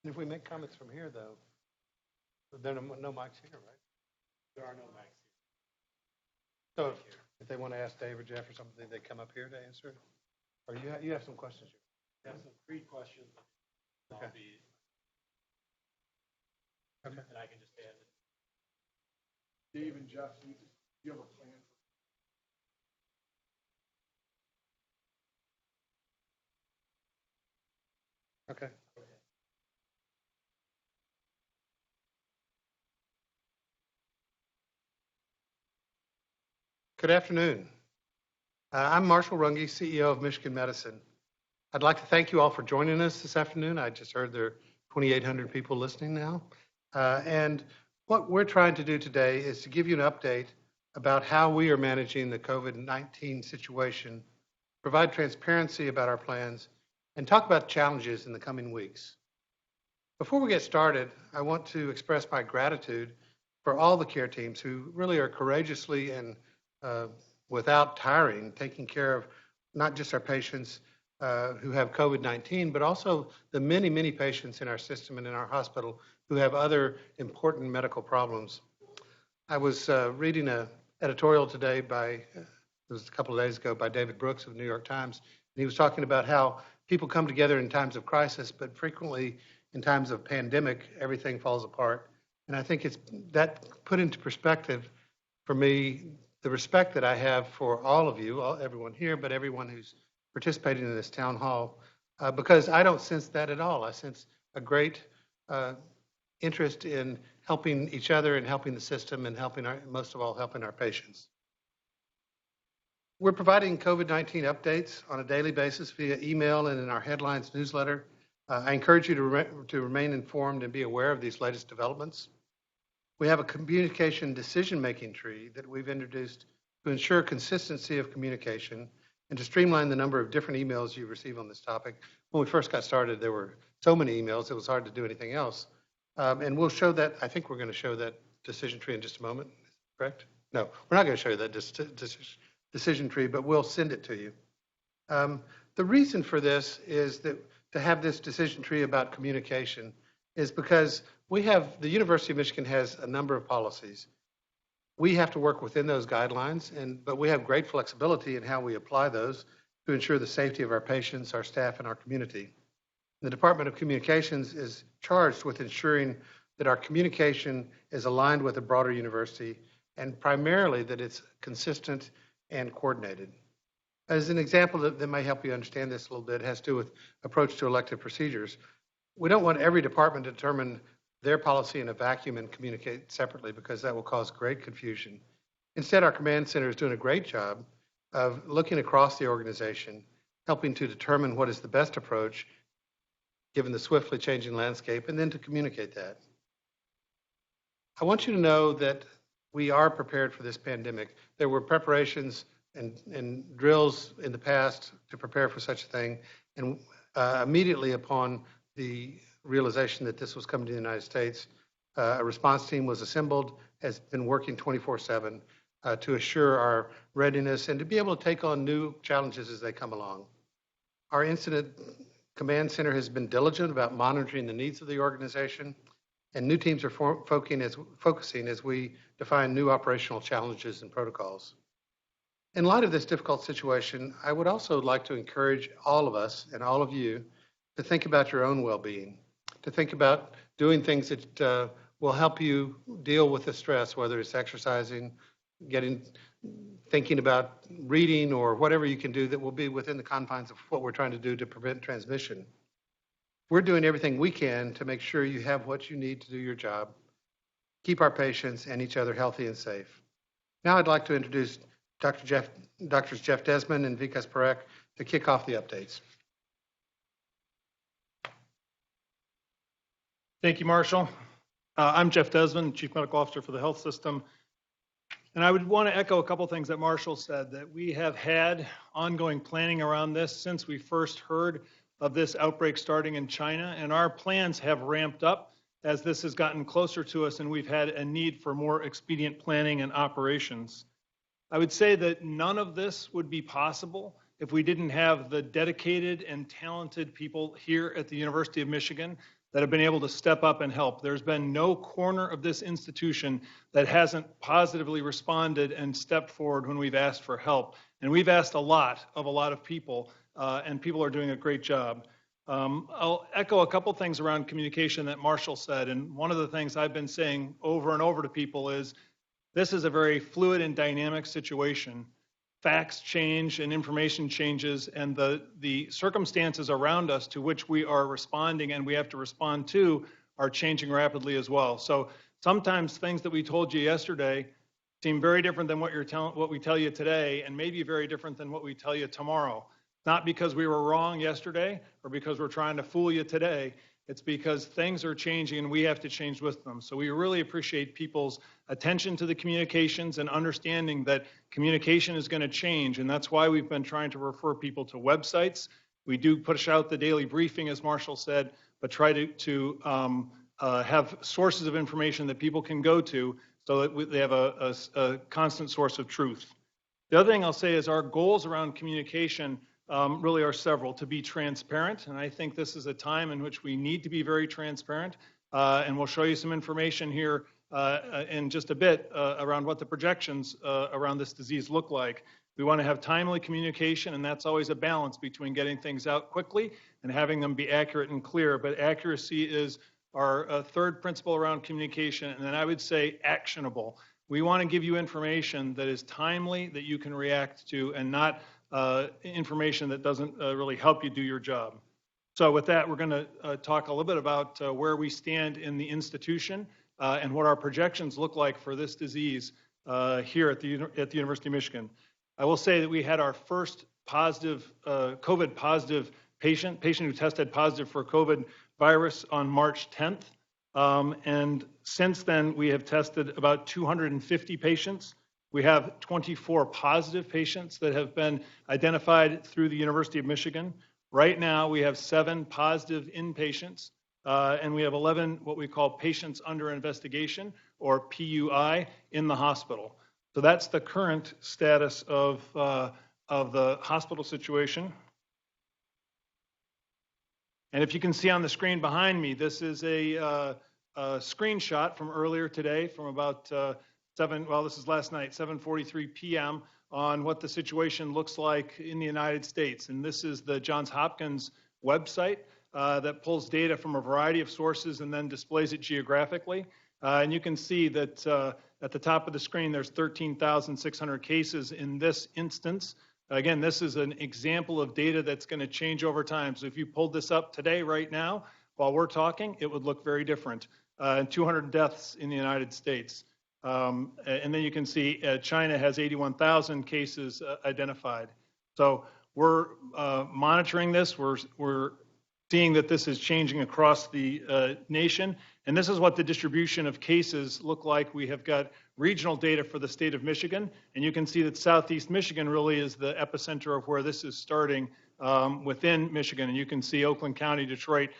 And if we make comments from here, though, there are no mics here, right? There are no mics here. So if they want to ask Dave or Jeff or something, they come up here to answer it? Or you have some questions here? I have some pre-questions. Okay. Okay. And I can just add it. Dave and Jeff, do you have a plan? Okay. Good afternoon. I'm Marshall Runge, CEO of Michigan Medicine. I'd like to thank you all for joining us this afternoon. I just heard there are 2,800 people listening now. And what we're trying to do today is to give you an update about how we are managing the COVID-19 situation, provide transparency about our plans, and talk about challenges in the coming weeks. Before we get started, I want to express my gratitude for all the care teams who really are courageously and without tiring taking care of not just our patients who have COVID-19, but also the many, many patients in our system and in our hospital who have other important medical problems. I was reading an editorial today it was a couple of days ago, by David Brooks of the New York Times, and he was talking about how people come together in times of crisis, but frequently in times of pandemic, everything falls apart. And I think it's that put into perspective for me the respect that I have for all of you, everyone here, but everyone who's participating in this town hall, because I don't sense that at all. I sense a great interest in helping each other and helping the system and most of all, helping our patients. We're providing COVID-19 updates on a daily basis via email and in our headlines newsletter. I encourage you to remain informed and be aware of these latest developments. We have a communication decision-making tree that we've introduced to ensure consistency of communication and to streamline the number of different emails you receive on this topic. When we first got started, there were so many emails, it was hard to do anything else. And we'll show that, I think we're going to show that decision tree in just a moment, correct? No, we're not going to show you that decision tree, but we'll send it to you. The reason for this is that to have this decision tree about communication is because the University of Michigan has a number of policies. We have to work within those guidelines, but we have great flexibility in how we apply those to ensure the safety of our patients, our staff, and our community. The Department of Communications is charged with ensuring that our communication is aligned with the broader university and primarily that it's consistent and coordinated. As an example that may help you understand this a little bit, it has to do with approach to elective procedures. We don't want every department to determine their policy in a vacuum and communicate separately because that will cause great confusion. Instead, our command center is doing a great job of looking across the organization, helping to determine what is the best approach given the swiftly changing landscape, and then to communicate that. I want you to know that we are prepared for this pandemic. There were preparations and drills in the past to prepare for such a thing, and immediately upon the realization that this was coming to the United States, a response team was assembled, has been working 24/7 to assure our readiness and to be able to take on new challenges as they come along. Our incident command center has been diligent about monitoring the needs of the organization, and new teams are focusing as we define new operational challenges and protocols. In light of this difficult situation, I would also like to encourage all of us and all of you to think about your own well-being, to think about doing things that will help you deal with the stress, whether it's exercising, thinking about reading, or whatever you can do that will be within the confines of what we're trying to do to prevent transmission. We're doing everything we can to make sure you have what you need to do your job, keep our patients and each other healthy and safe. Now I'd like to introduce Drs. Jeff Desmond and Vikas Parekh to kick off the updates. Thank you, Marshall. I'm Jeff Desmond, Chief Medical Officer for the health system. And I would want to echo a couple things that Marshall said, that we have had ongoing planning around this since we first heard of this outbreak starting in China, and our plans have ramped up as this has gotten closer to us and we've had a need for more expedient planning and operations. I would say that none of this would be possible if we didn't have the dedicated and talented people here at the University of Michigan that have been able to step up and help. There's been no corner of this institution that hasn't positively responded and stepped forward when we've asked for help. And we've asked a lot of people, and people are doing a great job. I'll echo a couple things around communication that Marshall said. And one of the things I've been saying over and over to people is this is a very fluid and dynamic situation. Facts change and information changes, and the circumstances around us to which we are responding and we have to respond to are changing rapidly as well. So sometimes things that we told you yesterday seem very different than what we tell you today, and maybe very different than what we tell you tomorrow. Not because we were wrong yesterday or because we're trying to fool you today. It's because things are changing and we have to change with them. So we really appreciate people's attention to the communications and understanding that communication is going to change. And that's why we've been trying to refer people to websites. We do push out the daily briefing, as Marshall said, but try to have sources of information that people can go to so that they have a constant source of truth. The other thing I'll say is our goals around communication really are several. To be transparent, and I think this is a time in which we need to be very transparent, and we'll show you some information here in just a bit around what the projections around this disease look like. We want to have timely communication, and that's always a balance between getting things out quickly and having them be accurate and clear, but accuracy is our third principle around communication, and then I would say actionable. We want to give you information that is timely, that you can react to, and not information that doesn't really help you do your job. So with that, we're going to talk a little bit about where we stand in the institution and what our projections look like for this disease here at the University of Michigan. I will say that we had our first positive, COVID positive patient who tested positive for COVID virus on March 10th. And since then, we have tested about 250 patients. We have 24 positive patients that have been identified through the University of Michigan. Right now, we have 7 positive inpatients, and we have 11 what we call patients under investigation, or PUI, in the hospital. So that's the current status of the hospital situation. And if you can see on the screen behind me, this is a screenshot from earlier today, from about this is last night, 7:43 p.m., on what the situation looks like in the United States. And this is the Johns Hopkins website that pulls data from a variety of sources and then displays it geographically. And you can see that at the top of the screen, there's 13,600 cases in this instance. Again, this is an example of data that's going to change over time. So if you pulled this up today, right now, while we're talking, it would look very different. And 200 deaths in the United States. And then you can see China has 81,000 cases identified. So we're monitoring this. We're seeing that this is changing across the nation. And this is what the distribution of cases look like. We have got regional data for the state of Michigan. And you can see that Southeast Michigan really is the epicenter of where this is starting within Michigan. And you can see Oakland County, Detroit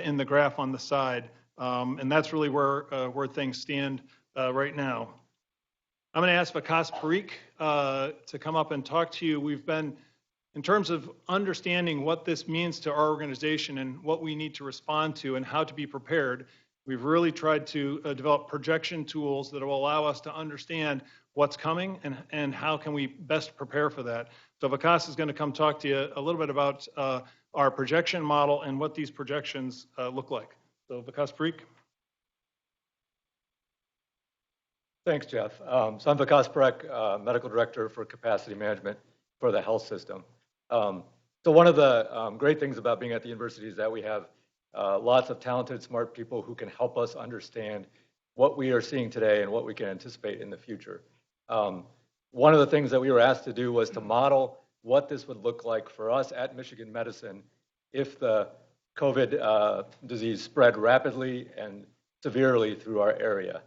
in the graph on the side. And that's really where things stand right now. I'm going to ask Vikas Parikh to come up and talk to you. We've been, in terms of understanding what this means to our organization and what we need to respond to and how to be prepared, we've really tried to develop projection tools that will allow us to understand what's coming and how can we best prepare for that. So Vikas is going to come talk to you a little bit about our projection model and what these projections look like. So Vikas Parikh. Thanks, Jeff. So I'm Vikas Parikh, Medical Director for Capacity Management for the health system. So one of the great things about being at the university is that we have lots of talented, smart people who can help us understand what we are seeing today and what we can anticipate in the future. One of the things that we were asked to do was to model what this would look like for us at Michigan Medicine if the COVID disease spread rapidly and severely through our area.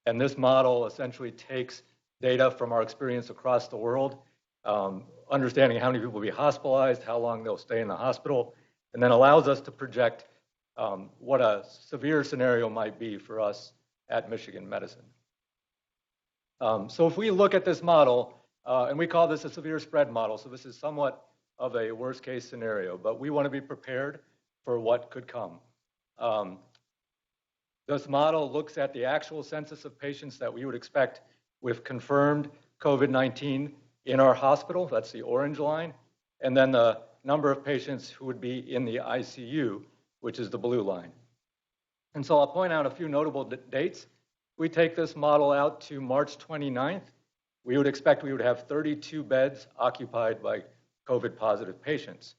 And this model essentially takes data from our experience across the world, understanding how many people will be hospitalized, how long they'll stay in the hospital, and then allows us to project what a severe scenario might be for us at Michigan Medicine. So if we look at this model, and we call this a severe spread model, so this is somewhat of a worst case scenario, but we want to be prepared for what could come. This model looks at the actual census of patients that we would expect with confirmed COVID-19 in our hospital, that's the orange line, and then the number of patients who would be in the ICU, which is the blue line. And so I'll point out a few notable dates. We take this model out to March 29th. We would expect we would have 32 beds occupied by COVID positive patients.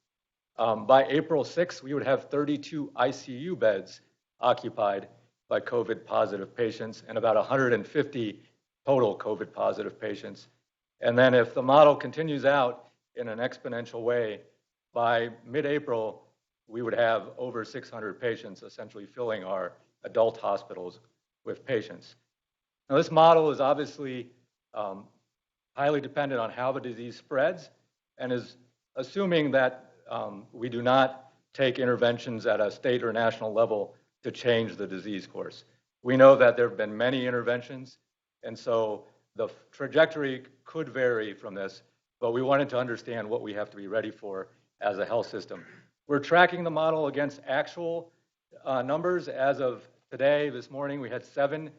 By April 6th, we would have 32 ICU beds occupied by COVID positive patients and about 150 total COVID positive patients. And then if the model continues out in an exponential way, by mid-April, we would have over 600 patients essentially filling our adult hospitals with patients. Now, this model is obviously highly dependent on how the disease spreads and is assuming that we do not take interventions at a state or national level to change the disease course. We know that there have been many interventions, and so the trajectory could vary from this, but we wanted to understand what we have to be ready for as a health system. We're tracking the model against actual numbers. As of today, this morning, we had 7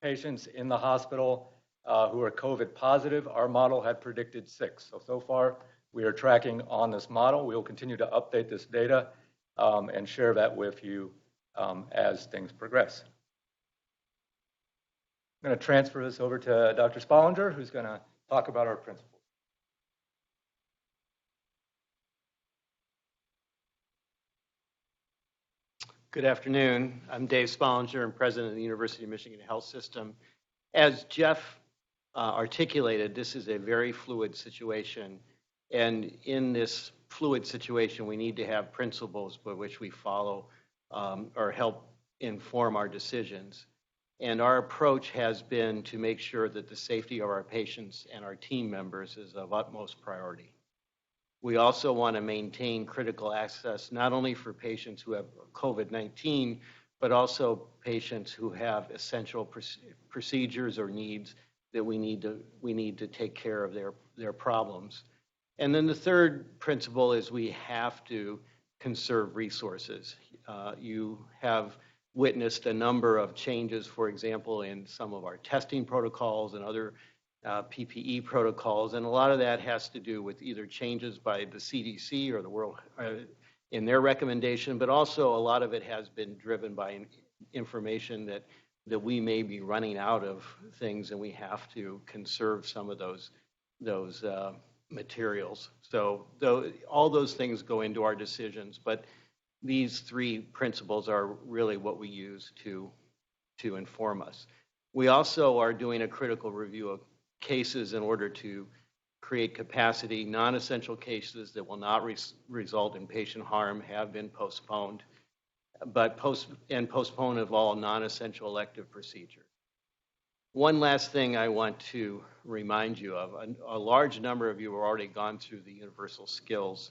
patients in the hospital who are COVID positive. Our model had predicted 6. So far, we are tracking on this model. We will continue to update this data and share that with you as things progress. I'm going to transfer this over to Dr. Spollinger, who's going to talk about our principles. Good afternoon. I'm Dave Spollinger. I'm president of the University of Michigan Health System. As Jeff articulated, this is a very fluid situation. And in this fluid situation, we need to have principles by which we follow or help inform our decisions. And our approach has been to make sure that the safety of our patients and our team members is of utmost priority. We also want to maintain critical access, not only for patients who have COVID-19, but also patients who have essential procedures or needs that we need to take care of their problems. And then the third principle is we have to conserve resources. You have witnessed a number of changes, for example, in some of our testing protocols and other PPE protocols, and a lot of that has to do with either changes by the CDC or the World in their recommendation, but also a lot of it has been driven by information that we may be running out of things, and we have to conserve some of those materials. So all those things go into our decisions, but these 3 principles are really what we use to inform us. We also are doing a critical review of cases in order to create capacity. Non-essential cases that will not result in patient harm have been postponed, but postponed of all non-essential elective procedures. One last thing I want to remind you of, a large number of you have already gone through the universal skills.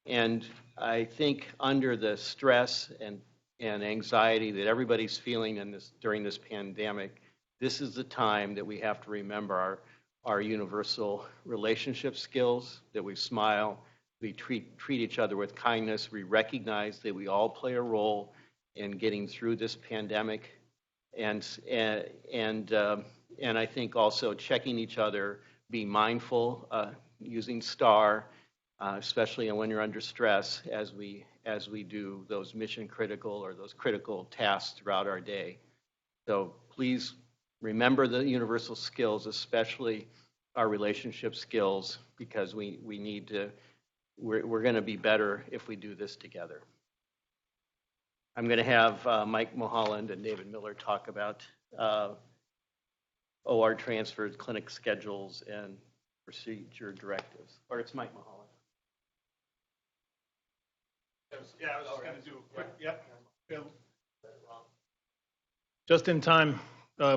And I think under the stress and anxiety that everybody's feeling during this pandemic, this is the time that we have to remember our universal relationship skills, that we smile, we treat each other with kindness, we recognize that we all play a role in getting through this pandemic, and I think also checking each other, be mindful, using STAR, especially when you're under stress, as we do those mission critical or those critical tasks throughout our day. So please remember the universal skills, especially our relationship skills, because we're going to be better if we do this together. I'm going to have Mike Mulholland and David Miller talk about OR transfers, clinic schedules, and procedure directives. Or it's Mike Mulholland. Yeah, I was just going to do a quick, yep. Just in time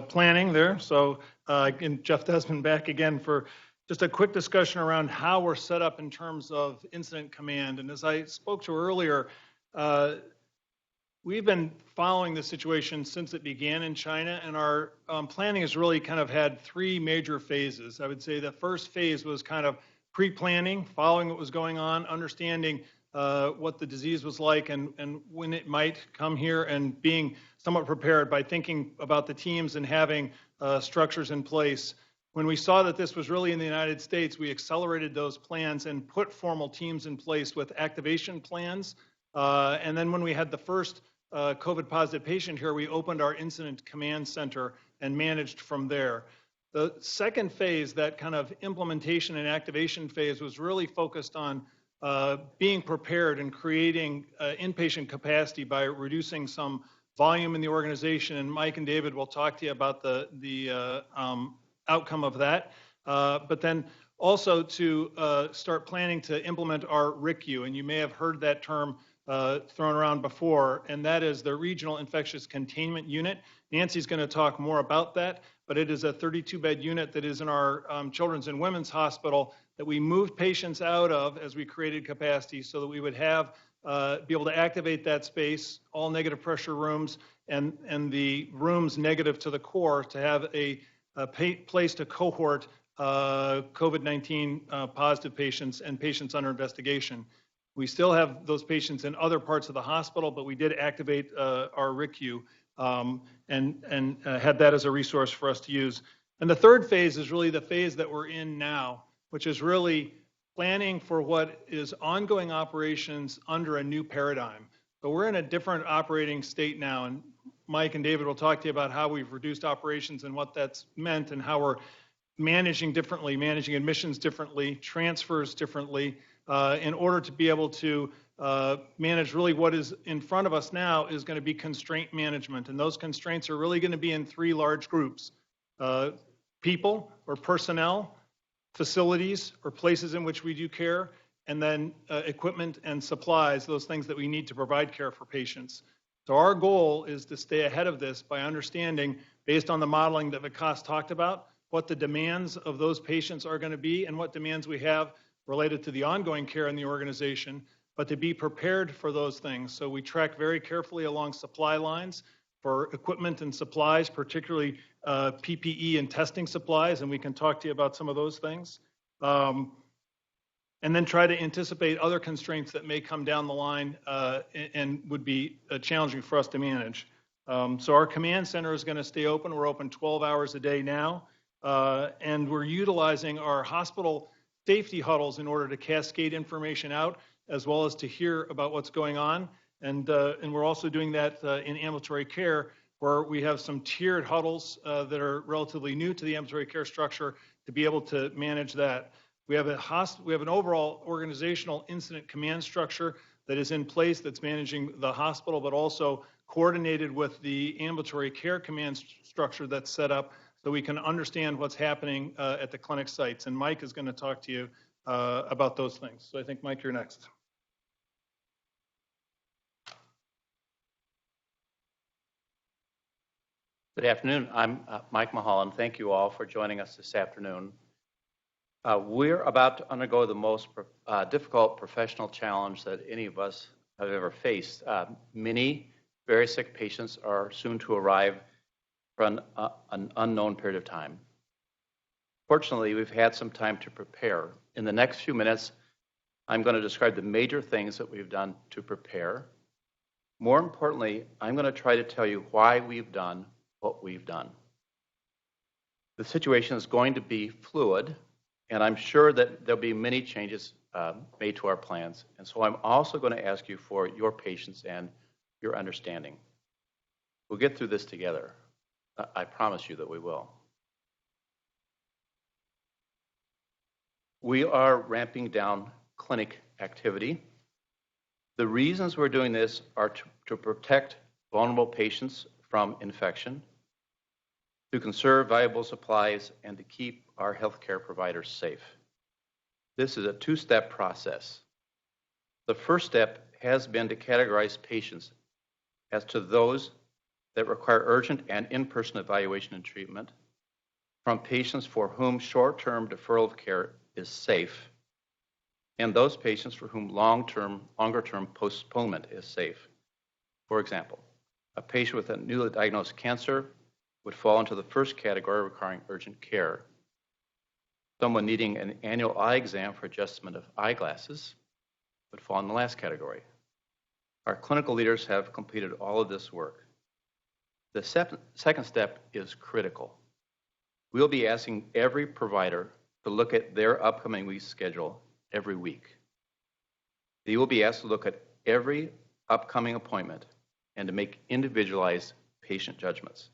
planning there. So again, Jeff Desmond back again for just a quick discussion around how we're set up in terms of incident command. And as I spoke to earlier, we've been following the situation since it began in China, and our planning has really kind of had 3 major phases. I would say the first phase was kind of pre-planning, following what was going on, understanding what the disease was like and when it might come here, and being somewhat prepared by thinking about the teams and having structures in place. When we saw that this was really in the United States, we accelerated those plans and put formal teams in place with activation plans. And then when we had the first COVID positive patient here, we opened our incident command center and managed from there. The second phase, that kind of implementation and activation phase, was really focused on being prepared and creating inpatient capacity by reducing some volume in the organization. And Mike and David will talk to you about the outcome of that. But then also to start planning to implement our RICU. And you may have heard that term thrown around before, and that is the Regional Infectious Containment Unit. Nancy's going to talk more about that, but it is a 32-bed unit that is in our Children's and Women's Hospital that we moved patients out of as we created capacity so that we would have be able to activate that space, all negative pressure rooms, and the rooms negative to the core, to have a place to cohort COVID-19 positive patients and patients under investigation. We still have those patients in other parts of the hospital, but we did activate our RICU and had that as a resource for us to use. And the third phase is really the phase that we're in now, which is really planning for what is ongoing operations under a new paradigm. So we're in a different operating state now, and Mike and David will talk to you about how we've reduced operations and what that's meant, and how we're managing differently, managing admissions differently, transfers differently, in order to be able to manage really what is in front of us now is going to be constraint management. And those constraints are really going to be in three large groups: people or personnel, facilities or places in which we do care, and then equipment and supplies, those things that we need to provide care for patients. So our goal is to stay ahead of this by understanding, based on the modeling that Vikas talked about, what the demands of those patients are going to be and what demands we have related to the ongoing care in the organization, but to be prepared for those things. So we track very carefully along supply lines for equipment and supplies, particularly PPE and testing supplies, and we can talk to you about some of those things. And then try to anticipate other constraints that may come down the line and would be challenging for us to manage. So our command center is going to stay open. We're open 12 hours a day now, and we're utilizing our hospital safety huddles in order to cascade information out, as well as to hear about what's going on. And we're also doing that in ambulatory care, where we have some tiered huddles that are relatively new to the ambulatory care structure to be able to manage that. We have an overall organizational incident command structure that is in place that's managing the hospital, but also coordinated with the ambulatory care command structure that's set up so we can understand what's happening at the clinic sites. And Mike is going to talk to you about those things. So I think, Mike, you're next. Good afternoon. I'm Mike Mulholland. Thank you all for joining us this afternoon. We're about to undergo the most difficult professional challenge that any of us have ever faced. Many very sick patients are soon to arrive for an unknown period of time. Fortunately, we've had some time to prepare. In the next few minutes, I'm going to describe the major things that we've done to prepare. More importantly, I'm going to try to tell you why we've done what we've done. The situation is going to be fluid, and I'm sure that there'll be many changes made to our plans. And so I'm also going to ask you for your patience and your understanding. We'll get through this together. I promise you that we will. We are ramping down clinic activity. The reasons we're doing this are to protect vulnerable patients from infection, to conserve valuable supplies, and to keep our healthcare providers safe. This is a two-step process. The first step has been to categorize patients as to those that require urgent and in-person evaluation and treatment, from patients for whom short-term deferral of care is safe, and those patients for whom longer-term postponement is safe. For example, a patient with a newly diagnosed cancer would fall into the first category, requiring urgent care. Someone needing an annual eye exam for adjustment of eyeglasses would fall in the last category. Our clinical leaders have completed all of this work. The second step is critical. We'll be asking every provider to look at their upcoming week's schedule every week. They will be asked to look at every upcoming appointment and to make individualized patient judgments.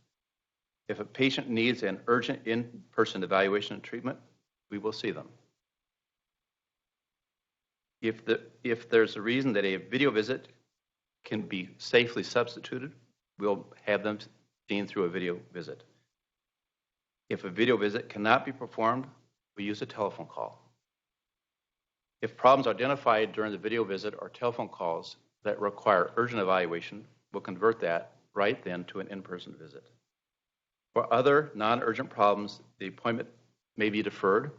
If a patient needs an urgent in-person evaluation and treatment, we will see them. If there's a reason that a video visit can be safely substituted, we'll have them seen through a video visit. If a video visit cannot be performed, we use a telephone call. If problems are identified during the video visit or telephone calls that require urgent evaluation, we'll convert that right then to an in-person visit. For other non-urgent problems, the appointment may be deferred,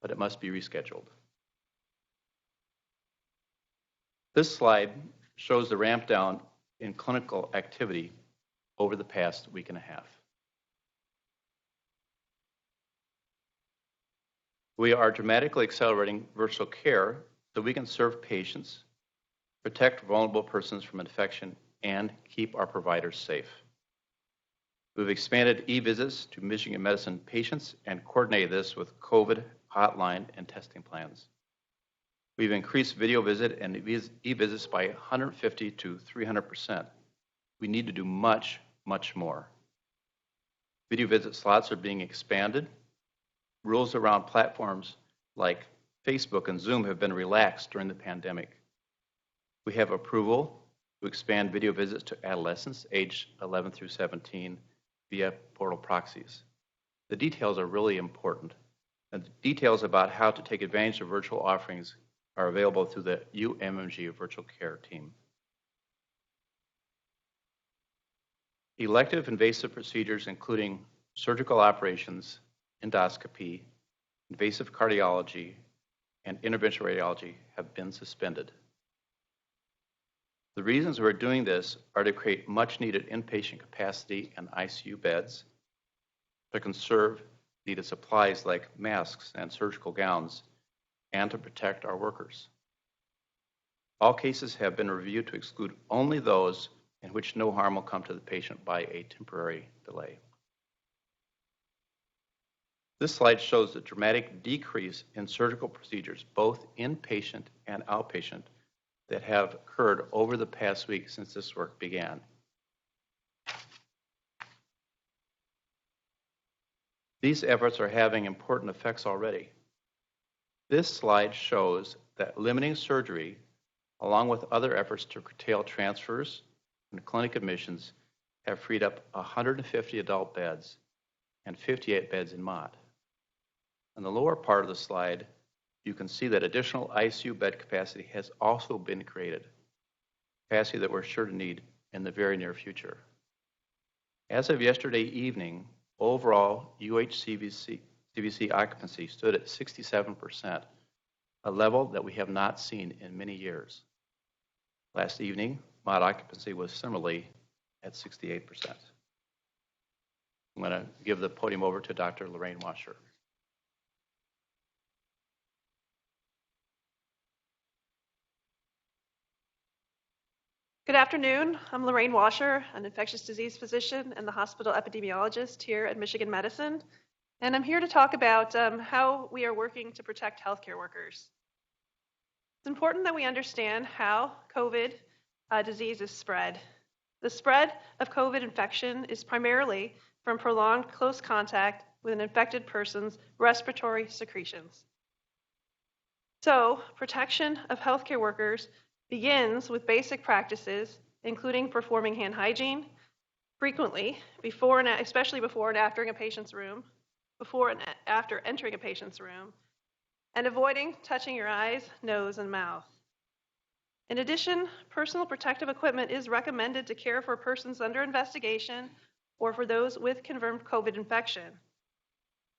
but it must be rescheduled. This slide shows the ramp down in clinical activity over the past week and a half. We are dramatically accelerating virtual care so we can serve patients, protect vulnerable persons from infection, and keep our providers safe. We've expanded e-visits to Michigan Medicine patients and coordinated this with COVID hotline and testing plans. We've increased video visit and e-visits by 150 to 300%. We need to do much, much more. Video visit slots are being expanded. Rules around platforms like Facebook and Zoom have been relaxed during the pandemic. We have approval to expand video visits to adolescents aged 11 through 17 via portal proxies. The details are really important, and the details about how to take advantage of virtual offerings are available through the UMMG virtual care team. Elective invasive procedures, including surgical operations, endoscopy, invasive cardiology, and interventional radiology, have been suspended. The reasons we're doing this are to create much needed inpatient capacity and ICU beds, to conserve needed supplies like masks and surgical gowns, and to protect our workers. All cases have been reviewed to exclude only those in which no harm will come to the patient by a temporary delay. This slide shows the dramatic decrease in surgical procedures, both inpatient and outpatient, that have occurred over the past week since this work began. These efforts are having important effects already. This slide shows that limiting surgery, along with other efforts to curtail transfers and clinic admissions, have freed up 150 adult beds and 58 beds in MOD. On the lower part of the slide, you can see that additional ICU bed capacity has also been created, capacity that we're sure to need in the very near future. As of yesterday evening, overall UHCVC occupancy stood at 67%, a level that we have not seen in many years. Last evening, MOD occupancy was similarly at 68%. I'm going to give the podium over to Dr. Lorraine Washer. Good afternoon. I'm Lorraine Washer, an infectious disease physician and the hospital epidemiologist here at Michigan Medicine. And I'm here to talk about how we are working to protect healthcare workers. It's important that we understand how COVID disease is spread. The spread of COVID infection is primarily from prolonged close contact with an infected person's respiratory secretions. So, protection of healthcare workers begins with basic practices, including performing hand hygiene frequently, especially before and after a patient's room, before and after entering a patient's room, and avoiding touching your eyes, nose, and mouth. In addition, personal protective equipment is recommended to care for persons under investigation or for those with confirmed COVID infection.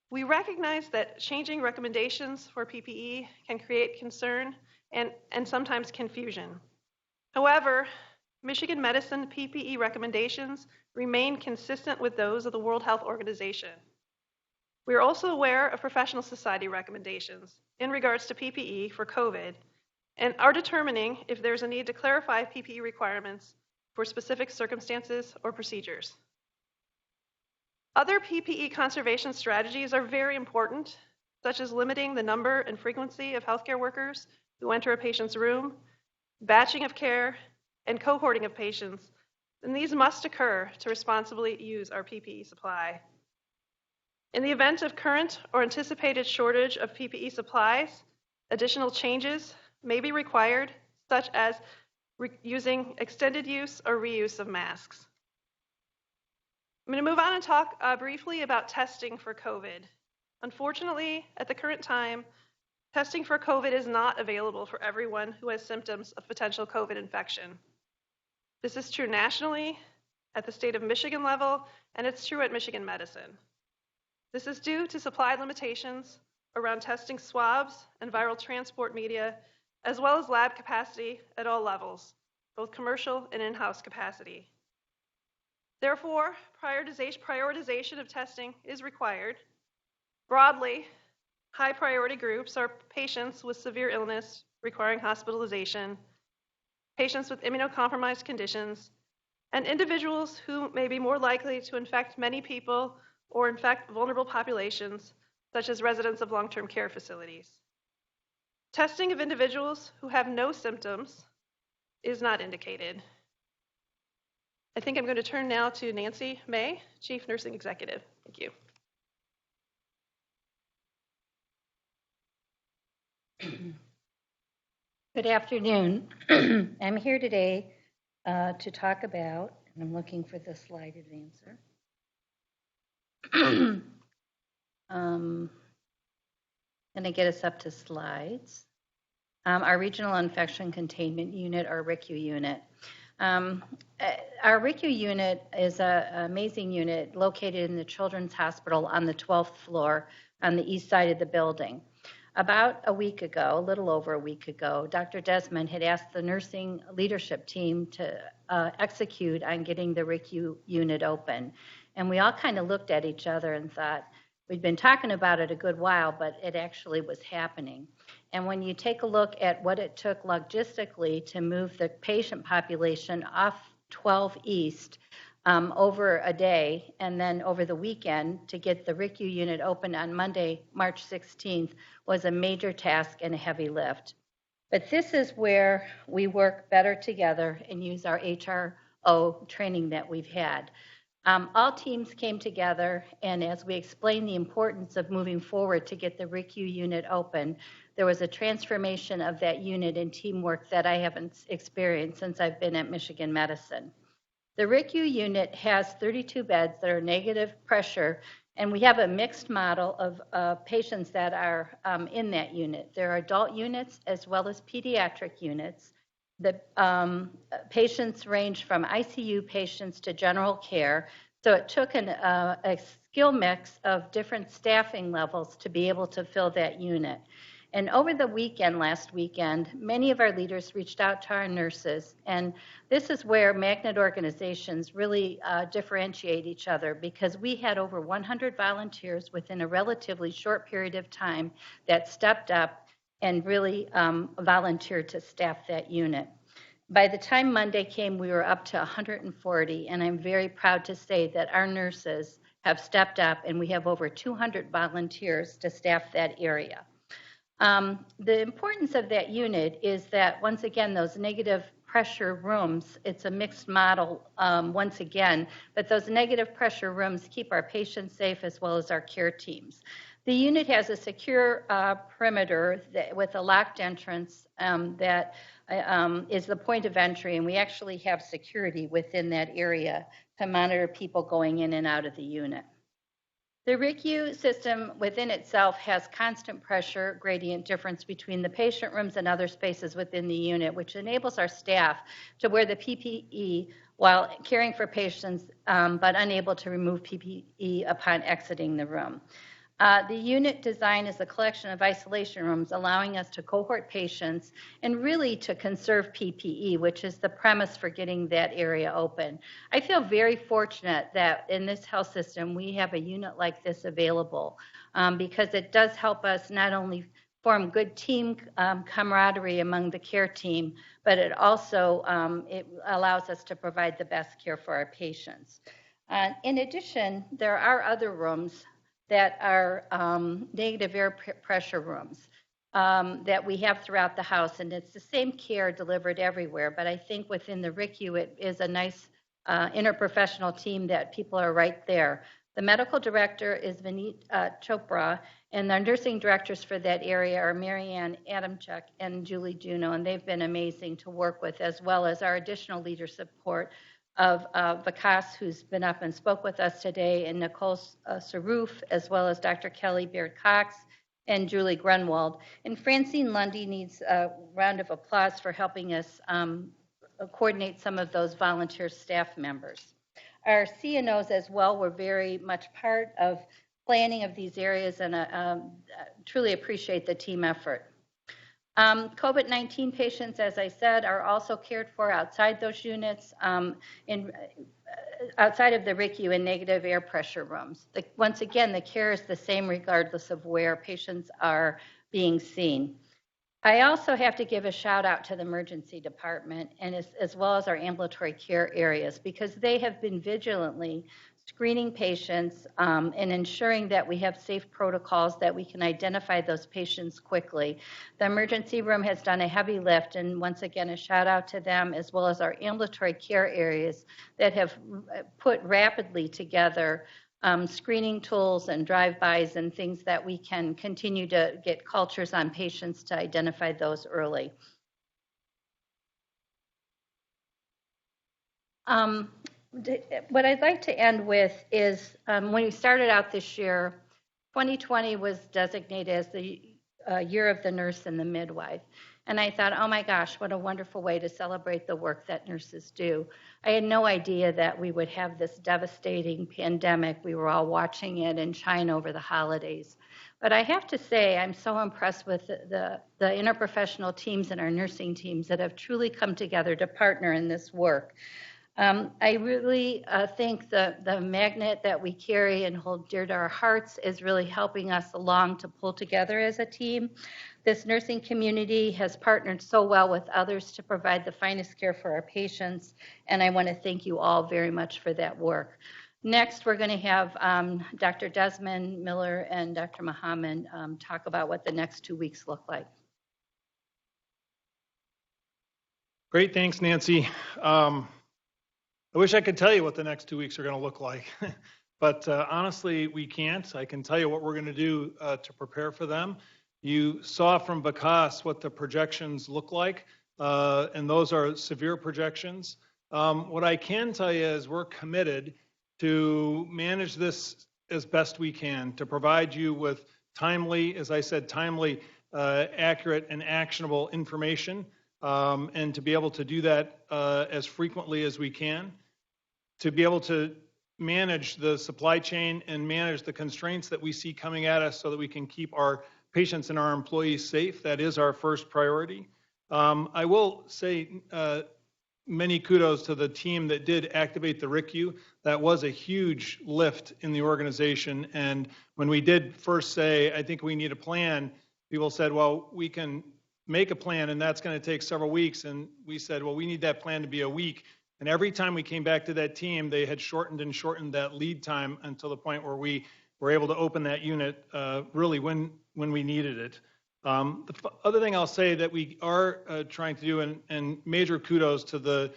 We recognize that changing recommendations for PPE can create concern and sometimes confusion. However, Michigan Medicine PPE recommendations remain consistent with those of the World Health Organization. We are also aware of professional society recommendations in regards to PPE for COVID, and are determining if there's a need to clarify PPE requirements for specific circumstances or procedures. Other PPE conservation strategies are very important, such as limiting the number and frequency of healthcare workers who enter a patient's room, batching of care, and cohorting of patients, and these must occur to responsibly use our PPE supply. In the event of current or anticipated shortage of PPE supplies, additional changes may be required, such as using extended use or reuse of masks. I'm going to move on and talk briefly about testing for COVID. Unfortunately, at the current time, testing for COVID is not available for everyone who has symptoms of potential COVID infection. This is true nationally, at the state of Michigan level, and it's true at Michigan Medicine. This is due to supply limitations around testing swabs and viral transport media, as well as lab capacity at all levels, both commercial and in-house capacity. Therefore, prioritization of testing is required. Broadly, high priority groups are patients with severe illness requiring hospitalization, patients with immunocompromised conditions, and individuals who may be more likely to infect many people or infect vulnerable populations, such as residents of long-term care facilities. Testing of individuals who have no symptoms is not indicated. I think I'm going to turn now to Nancy May, Chief Nursing Executive. Thank you. Good afternoon. I'm here today to talk about, and I'm looking for the slide advancer. Going to get us up to slides. Our Regional Infection Containment Unit, or RICU unit. Our RICU unit is an amazing unit located in the Children's Hospital on the 12th floor on the east side of the building. About a week ago, a little over a week ago, Dr. Desmond had asked the nursing leadership team to execute on getting the RICU unit open. And we all kind of looked at each other and thought, we'd been talking about it a good while, but it actually was happening. And when you take a look at what it took logistically to move the patient population off 12 East over a day, and then over the weekend to get the RICU unit open on Monday, March 16th, was a major task and a heavy lift. But this is where we work better together and use our HRO training that we've had. All teams came together, and as we explained the importance of moving forward to get the RICU unit open, there was a transformation of that unit and teamwork that I haven't experienced since I've been at Michigan Medicine. The RICU unit has 32 beds that are negative pressure, and we have a mixed model of patients that are in that unit. There are adult units as well as pediatric units. The patients range from ICU patients to general care, so it took a skill mix of different staffing levels to be able to fill that unit. And over the weekend, last weekend, many of our leaders reached out to our nurses, and this is where magnet organizations really differentiate each other, because we had over 100 volunteers within a relatively short period of time that stepped up and really volunteered to staff that unit. By the time Monday came, we were up to 140, and I'm very proud to say that our nurses have stepped up, and we have over 200 volunteers to staff that area. The importance of that unit is that, once again, those negative pressure rooms, it's a mixed model once again, but those negative pressure rooms keep our patients safe as well as our care teams. The unit has a secure perimeter with a locked entrance that is the point of entry, and we actually have security within that area to monitor people going in and out of the unit. The RICU system within itself has constant pressure gradient difference between the patient rooms and other spaces within the unit, which enables our staff to wear the PPE while caring for patients, but unable to remove PPE upon exiting the room. The unit design is a collection of isolation rooms, allowing us to cohort patients and really to conserve PPE, which is the premise for getting that area open. I feel very fortunate that in this health system we have a unit like this available because it does help us not only form good team camaraderie among the care team, but it also it allows us to provide the best care for our patients. In addition, there are other rooms that are negative air pressure rooms that we have throughout the house, and it's the same care delivered everywhere, but I think within the RICU it is a nice interprofessional team that people are right there. The medical director is Vineet Chopra, and the nursing directors for that area are Marianne Adamchuk and Julie Juno, and they've been amazing to work with, as well as our additional leader support of Vikas, who's been up and spoke with us today, and Nicole Saroof, as well as Dr. Kelly Baird-Cox and Julie Grunwald. And Francine Lundy needs a round of applause for helping us coordinate some of those volunteer staff members. Our CNOs as well were very much part of planning of these areas, and truly appreciate the team effort. COVID-19 patients, as I said, are also cared for outside those units, outside of the RICU in negative air pressure rooms. Once again, the care is the same regardless of where patients are being seen. I also have to give a shout out to the emergency department and as well as our ambulatory care areas, because they have been vigilantly screening patients and ensuring that we have safe protocols that we can identify those patients quickly. The emergency room has done a heavy lift, and once again, a shout out to them, as well as our ambulatory care areas that have put rapidly together screening tools and drive-bys and things that we can continue to get cultures on patients to identify those early. What I'd like to end with is when we started out this year, 2020 was designated as the year of the nurse and the midwife. And I thought, oh my gosh, what a wonderful way to celebrate the work that nurses do. I had no idea that we would have this devastating pandemic. We were all watching it in China over the holidays. But I have to say, I'm so impressed with the interprofessional teams and our nursing teams that have truly come together to partner in this work. I really think the magnet that we carry and hold dear to our hearts is really helping us along to pull together as a team. This nursing community has partnered so well with others to provide the finest care for our patients, and I want to thank you all very much for that work. Next, we're going to have Dr. Desmond Miller and Dr. Muhammad talk about what the next 2 weeks look like. Great, thanks, Nancy. I wish I could tell you what the next 2 weeks are going to look like, but honestly, we can't. I can tell you what we're going to do to prepare for them. You saw from Vikas what the projections look like, and those are severe projections. What I can tell you is we're committed to manage this as best we can, to provide you with timely, as I said, timely, accurate, and actionable information, and to be able to do that as frequently as we can, to be able to manage the supply chain and manage the constraints that we see coming at us so that we can keep our patients and our employees safe. That is our first priority. I will say many kudos to the team that did activate the RICU. That was a huge lift in the organization. And when we did first say, I think we need a plan, people said, well, we can make a plan and that's going to take several weeks. And we said, well, we need that plan to be a week. And every time we came back to that team, they had shortened and shortened that lead time until the point where we were able to open that unit really when we needed it. The other thing I'll say that we are trying to do, and major kudos to the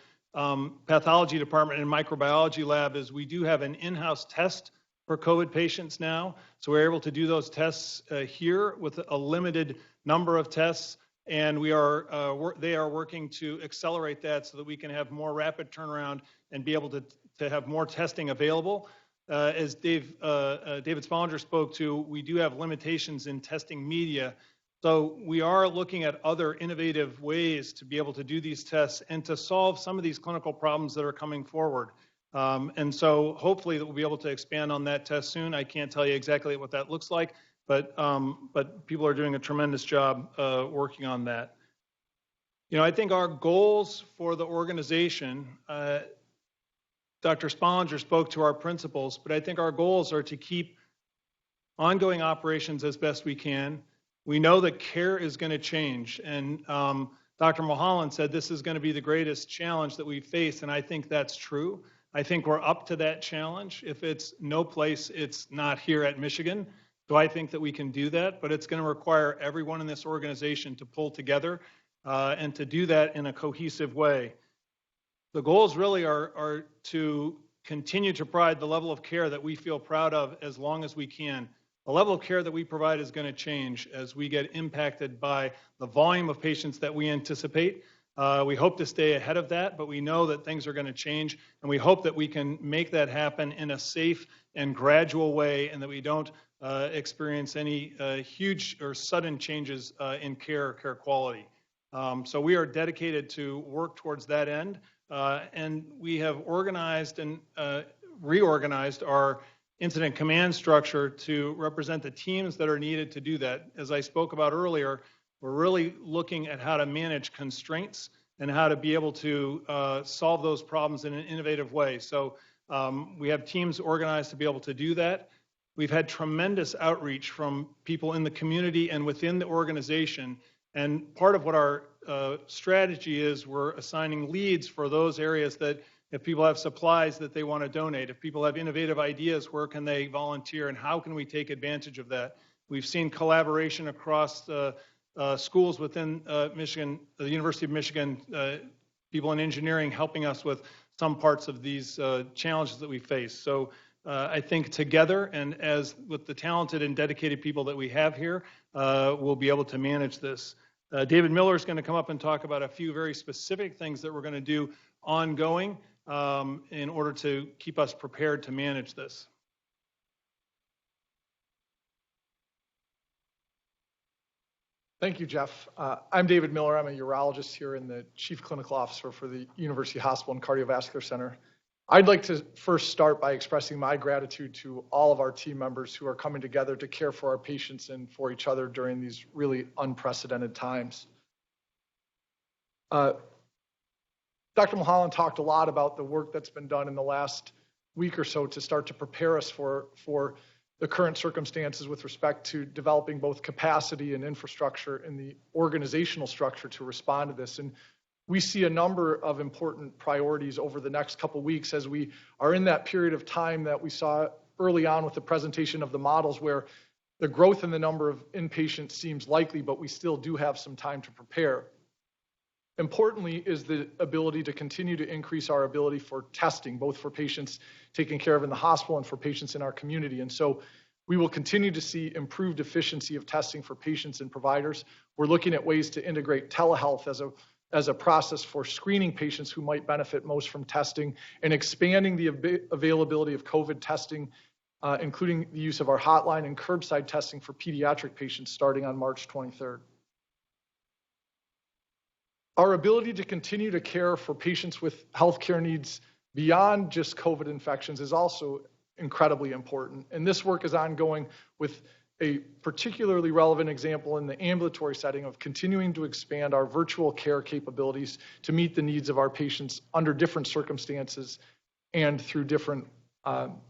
pathology department and microbiology lab, is we do have an in-house test for COVID patients now. So we're able to do those tests here with a limited number of tests. And they are working to accelerate that so that we can have more rapid turnaround and be able to have more testing available. As David Spollinger spoke to, we do have limitations in testing media. So we are looking at other innovative ways to be able to do these tests and to solve some of these clinical problems that are coming forward. And so hopefully we'll be able to expand on that test soon. I can't tell you exactly what that looks like, but people are doing a tremendous job working on that. You know, I think our goals for the organization, Dr. Spollinger spoke to our principles, but I think our goals are to keep ongoing operations as best we can, We know that care is going to change. And Dr. Mulholland said this is going to be the greatest challenge that we face, and I think that's true. I think we're up to that challenge. If it's no place, it's not here at Michigan. So I think that we can do that, but it's going to require everyone in this organization to pull together and to do that in a cohesive way. The goals really are to continue to provide the level of care that we feel proud of as long as we can. The level of care that we provide is going to change as we get impacted by the volume of patients that we anticipate. We hope to stay ahead of that, but we know that things are going to change, and we hope that we can make that happen in a safe and gradual way, and that we don't experience any huge or sudden changes in care quality. So we are dedicated to work towards that end, and we have organized and reorganized our incident command structure to represent the teams that are needed to do that. As I spoke about earlier, we're really looking at how to manage constraints and how to be able to solve those problems in an innovative way. So we have teams organized to be able to do that. We've had tremendous outreach from people in the community and within the organization. And part of what our strategy is, we're assigning leads for those areas that if people have supplies that they want to donate, if people have innovative ideas, where can they volunteer and how can we take advantage of that? We've seen collaboration across schools within Michigan, the University of Michigan, people in engineering helping us with some parts of these challenges that we face. So I think together and as with the talented and dedicated people that we have here, we'll be able to manage this. David Miller is going to come up and talk about a few very specific things that we're going to do ongoing in order to keep us prepared to manage this. Thank you, Jeff. I'm David Miller. I'm a urologist here and the Chief Clinical Officer for the University Hospital and Cardiovascular Center. I'd like to first start by expressing my gratitude to all of our team members who are coming together to care for our patients and for each other during these really unprecedented times. Dr. Mulholland talked a lot about the work that's been done in the last week or so to start to prepare us for the current circumstances with respect to developing both capacity and infrastructure in the organizational structure to respond to this. And we see a number of important priorities over the next couple of weeks as we are in that period of time that we saw early on with the presentation of the models where the growth in the number of inpatients seems likely, but we still do have some time to prepare. Importantly is the ability to continue to increase our ability for testing, both for patients taken care of in the hospital and for patients in our community. And so we will continue to see improved efficiency of testing for patients and providers. We're looking at ways to integrate telehealth as a process for screening patients who might benefit most from testing and expanding the availability of COVID testing, including the use of our hotline and curbside testing for pediatric patients starting on March 23rd. Our ability to continue to care for patients with healthcare needs beyond just COVID infections is also incredibly important. And this work is ongoing with a particularly relevant example in the ambulatory setting of continuing to expand our virtual care capabilities to meet the needs of our patients under different circumstances and through different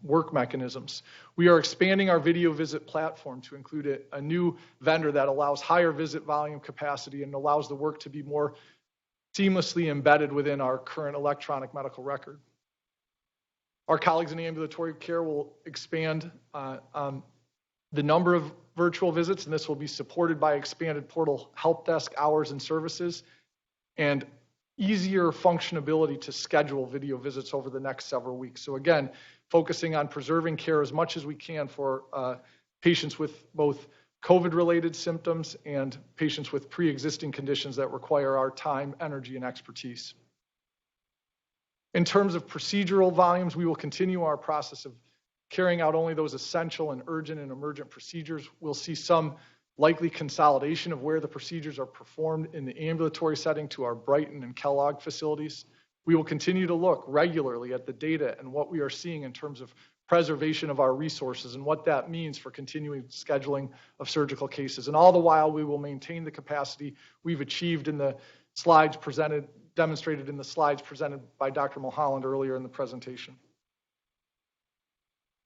work mechanisms. We are expanding our video visit platform to include a new vendor that allows higher visit volume capacity and allows the work to be more seamlessly embedded within our current electronic medical record. Our colleagues in ambulatory care will expand the number of virtual visits, and this will be supported by expanded portal help desk hours and services and easier functionability to schedule video visits over the next several weeks. So again, focusing on preserving care as much as we can for patients with both COVID-related symptoms and patients with pre-existing conditions that require our time, energy, and expertise. In terms of procedural volumes, we will continue our process of carrying out only those essential and urgent and emergent procedures. We'll see some likely consolidation of where the procedures are performed in the ambulatory setting to our Brighton and Kellogg facilities. We will continue to look regularly at the data and what we are seeing in terms of preservation of our resources and what that means for continuing scheduling of surgical cases. And all the while, we will maintain the capacity we've achieved in the slides demonstrated in the slides presented by Dr. Mulholland earlier in the presentation.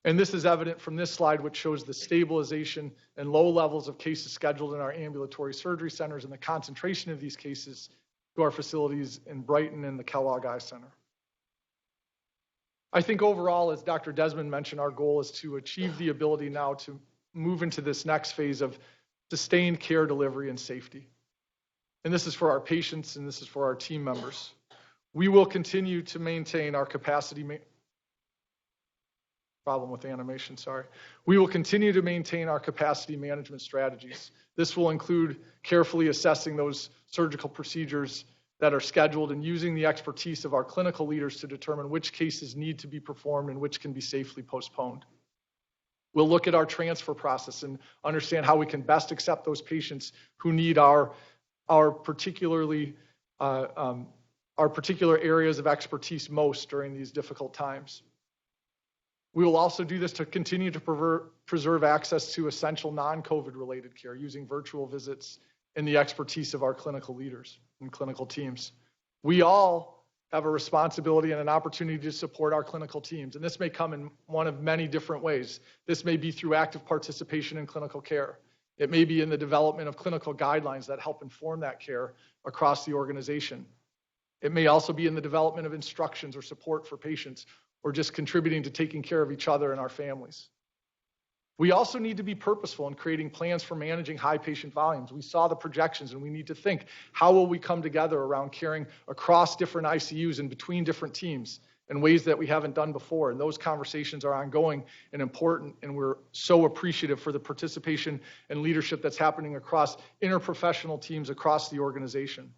And this is evident from this slide, which shows the stabilization and low levels of cases scheduled in our ambulatory surgery centers and the concentration of these cases to our facilities in Brighton and the Kellogg Eye Center. I think overall, as Dr. Desmond mentioned, our goal is to achieve the ability now to move into this next phase of sustained care delivery and safety. And this is for our patients and this is for our team members. We will continue to maintain our capacity. Problem with animation, sorry. We will continue to maintain our capacity management strategies. This will include carefully assessing those surgical procedures that are scheduled and using the expertise of our clinical leaders to determine which cases need to be performed and which can be safely postponed. We'll look at our transfer process and understand how we can best accept those patients who need our particular areas of expertise most during these difficult times. We will also do this to continue to preserve access to essential non-COVID related care using virtual visits and the expertise of our clinical leaders and clinical teams. We all have a responsibility and an opportunity to support our clinical teams, and this may come in one of many different ways. This may be through active participation in clinical care. It may be in the development of clinical guidelines that help inform that care across the organization. It may also be in the development of instructions or support for patients, or just contributing to taking care of each other and our families. We also need to be purposeful in creating plans for managing high patient volumes. We saw the projections and we need to think, how will we come together around caring across different ICUs and between different teams in ways that we haven't done before? And those conversations are ongoing and important, and we're so appreciative for the participation and leadership that's happening across interprofessional teams across the organization.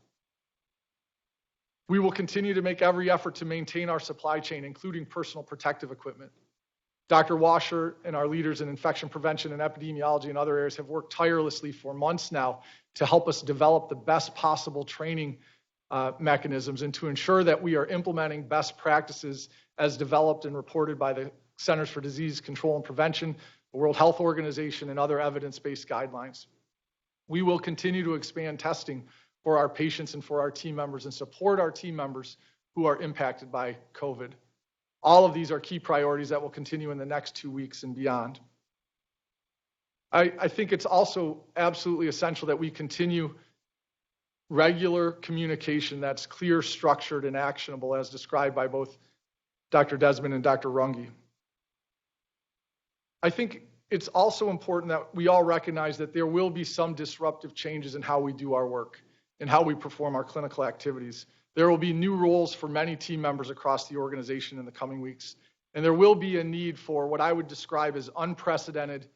We will continue to make every effort to maintain our supply chain, including personal protective equipment. Dr. Washer and our leaders in infection prevention and epidemiology and other areas have worked tirelessly for months now to help us develop the best possible training mechanisms and to ensure that we are implementing best practices as developed and reported by the Centers for Disease Control and Prevention, the World Health Organization, and other evidence-based guidelines. We will continue to expand testing for our patients and for our team members and support our team members who are impacted by COVID. All of these are key priorities that will continue in the next 2 weeks and beyond. I think it's also absolutely essential that we continue regular communication that's clear, structured, and actionable as described by both Dr. Desmond and Dr. Runge. I think it's also important that we all recognize that there will be some disruptive changes in how we do our work and how we perform our clinical activities. There will be new roles for many team members across the organization in the coming weeks, and there will be a need for what I would describe as unprecedented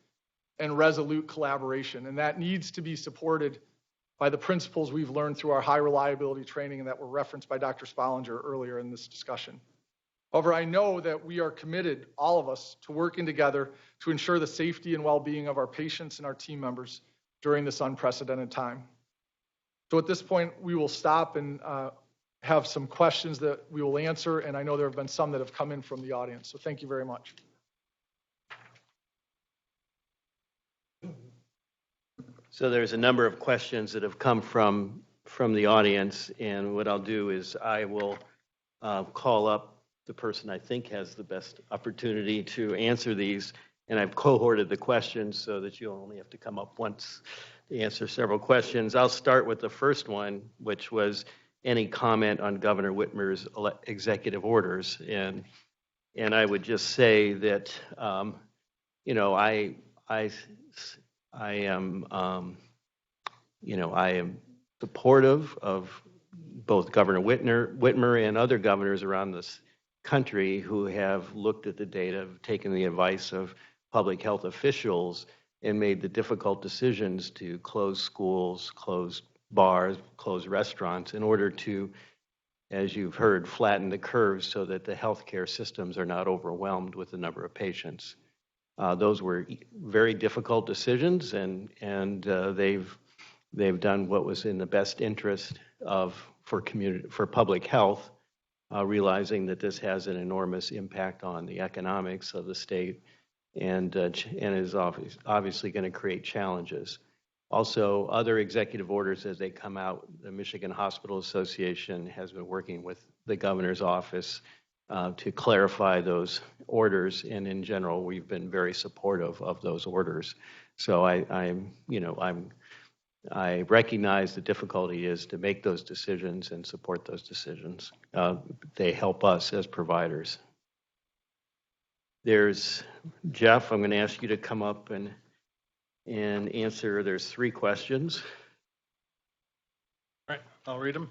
and resolute collaboration, and that needs to be supported by the principles we've learned through our high reliability training and that were referenced by Dr. Spollinger earlier in this discussion. However, I know that we are committed, all of us, to working together to ensure the safety and well-being of our patients and our team members during this unprecedented time. So at this point, we will stop and have some questions that we will answer, and I know there have been some that have come in from the audience, so thank you very much. So there's a number of questions that have come from the audience, and what I'll do is I will call up the person I think has the best opportunity to answer these, and I've cohorted the questions so that you only have to come up once to answer several questions. I'll start with the first one, which was any comment on Governor Whitmer's executive orders, and I would just say that I am supportive of both Governor Whitmer and other governors around this country who have looked at the data, taken the advice of public health officials, and made the difficult decisions to close schools, close bars, close restaurants in order to, as you've heard, flatten the curves so that the healthcare systems are not overwhelmed with the number of patients. Those were very difficult decisions, and they've done what was in the best interest for public health, realizing that this has an enormous impact on the economics of the state and is obviously going to create challenges. Also, other executive orders as they come out, the Michigan Hospital Association has been working with the governor's office to clarify those orders. And in general, we've been very supportive of those orders. So I recognize the difficulty is to make those decisions and support those decisions. They help us as providers. There's Jeff. I'm going to ask you to come up and answer. There's 3 questions. All right, I'll read them.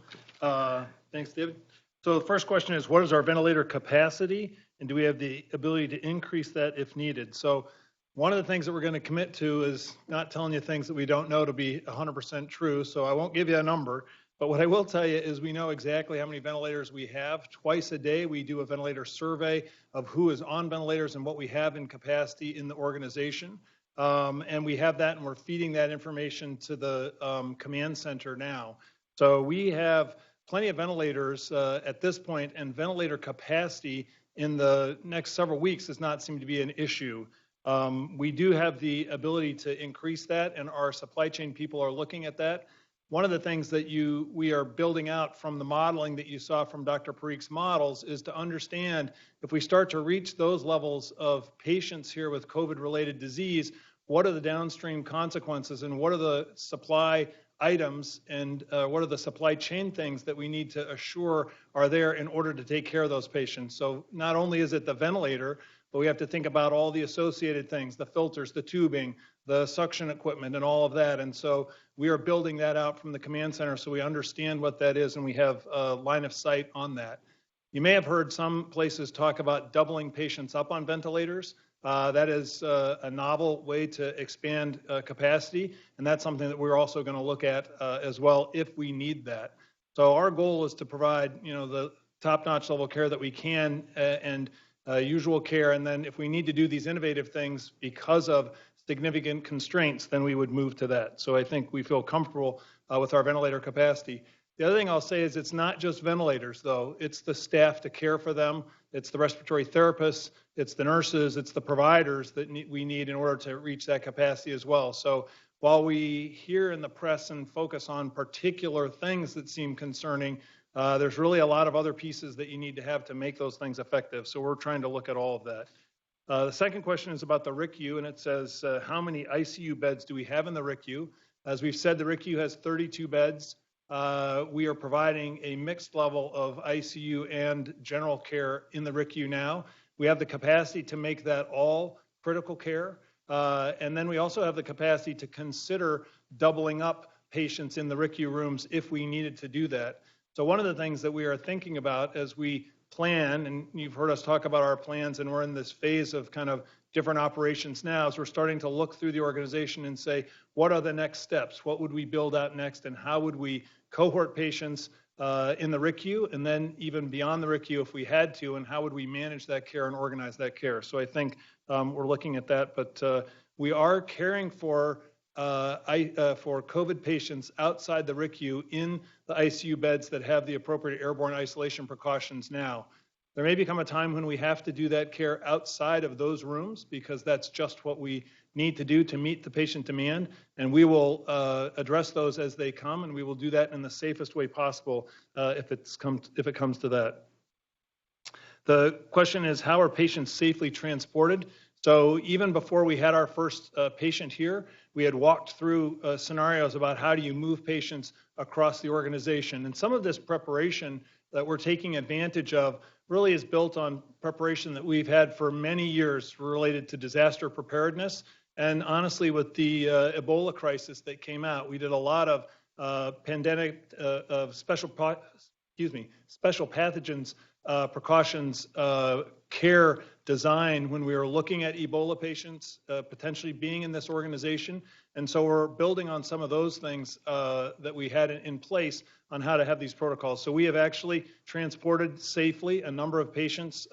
Thanks, David. So the first question is, what is our ventilator capacity, and do we have the ability to increase that if needed? So one of the things that we're going to commit to is not telling you things that we don't know to be 100% true, so I won't give you a number. But what I will tell you is we know exactly how many ventilators we have. Twice a day, we do a ventilator survey of who is on ventilators and what we have in capacity in the organization. And we have that, and we're feeding that information to the command center now. So we have plenty of ventilators at this point, and ventilator capacity in the next several weeks does not seem to be an issue. We do have the ability to increase that, and our supply chain people are looking at that. One of the things that we are building out from the modeling that you saw from Dr. Parikh's models is to understand if we start to reach those levels of patients here with COVID-related disease, what are the downstream consequences and what are the supply items and what are the supply chain things that we need to assure are there in order to take care of those patients. So not only is it the ventilator, but we have to think about all the associated things, the filters, the tubing, the suction equipment, and all of that. And so we are building that out from the command center so we understand what that is and we have a line of sight on that. You may have heard some places talk about doubling patients up on ventilators. That is a novel way to expand capacity, and that's something that we're also going to look at as well if we need that. So our goal is to provide, the top-notch level care that we can and usual care, and then if we need to do these innovative things because of significant constraints, then we would move to that. So I think we feel comfortable with our ventilator capacity. The other thing I'll say is it's not just ventilators, though. It's the staff to care for them. It's the respiratory therapists. It's the nurses. It's the providers that we need in order to reach that capacity as well. So while we hear in the press and focus on particular things that seem concerning, there's really a lot of other pieces that you need to make those things effective. So we're trying to look at all of that. The second question is about the RICU, and it says, how many ICU beds do we have in the RICU? As we've said, the RICU has 32 beds. We are providing a mixed level of ICU and general care in the RICU now. We have the capacity to make that all critical care. And then we also have the capacity to consider doubling up patients in the RICU rooms if we needed to do that. So one of the things that we are thinking about as we plan, and you've heard us talk about our plans, and we're in this phase of kind of different operations now, is we're starting to look through the organization and say, what are the next steps? What would we build out next, and how would we cohort patients in the RICU, and then even beyond the RICU if we had to, and how would we manage that care and organize that care? So I think we're looking at that, but we are caring for COVID patients outside the RICU in the ICU beds that have the appropriate airborne isolation precautions now. There may become a time when we have to do that care outside of those rooms because that's just what we need to do to meet the patient demand, and we will address those as they come, and we will do that in the safest way possible if it comes to that. The question is, how are patients safely transported? So even before we had our first patient here, we had walked through scenarios about how do you move patients across the organization. And some of this preparation that we're taking advantage of really is built on preparation that we've had for many years related to disaster preparedness. And honestly, with the Ebola crisis that came out, we did a lot of special pathogens precautions care design when we were looking at Ebola patients potentially being in this organization. And so we're building on some of those things that we had in place on how to have these protocols. So we have actually transported safely a number of patients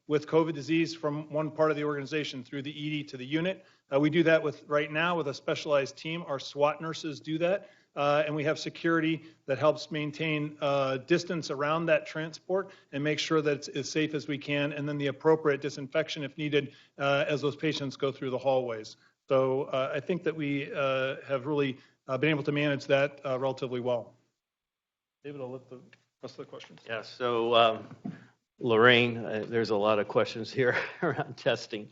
with COVID disease from one part of the organization through the ED to the unit. We do that right now with a specialized team. Our SWAT nurses do that. And we have security that helps maintain distance around that transport and make sure that it's as safe as we can, and then the appropriate disinfection if needed as those patients go through the hallways. So I think that we have really been able to manage that relatively well. David, I'll let the rest of the questions. Yeah, so Lorraine, there's a lot of questions here around testing.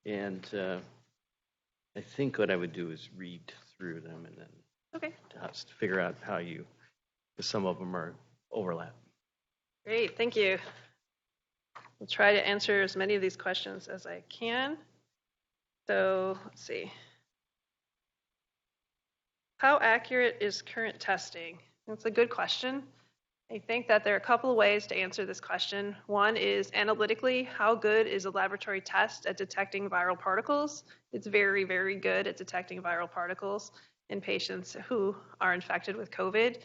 And I think what I would do is read through them and then Okay, just figure out how you, because some of them are overlap. great, thank you. I'll try to answer as many of these questions as I can. So let's see. How accurate is current testing? That's a good question. I think that there are a couple of ways to answer this question. One is analytically, how good is a laboratory test at detecting viral particles? It's very, very good at detecting viral particles in patients who are infected with COVID.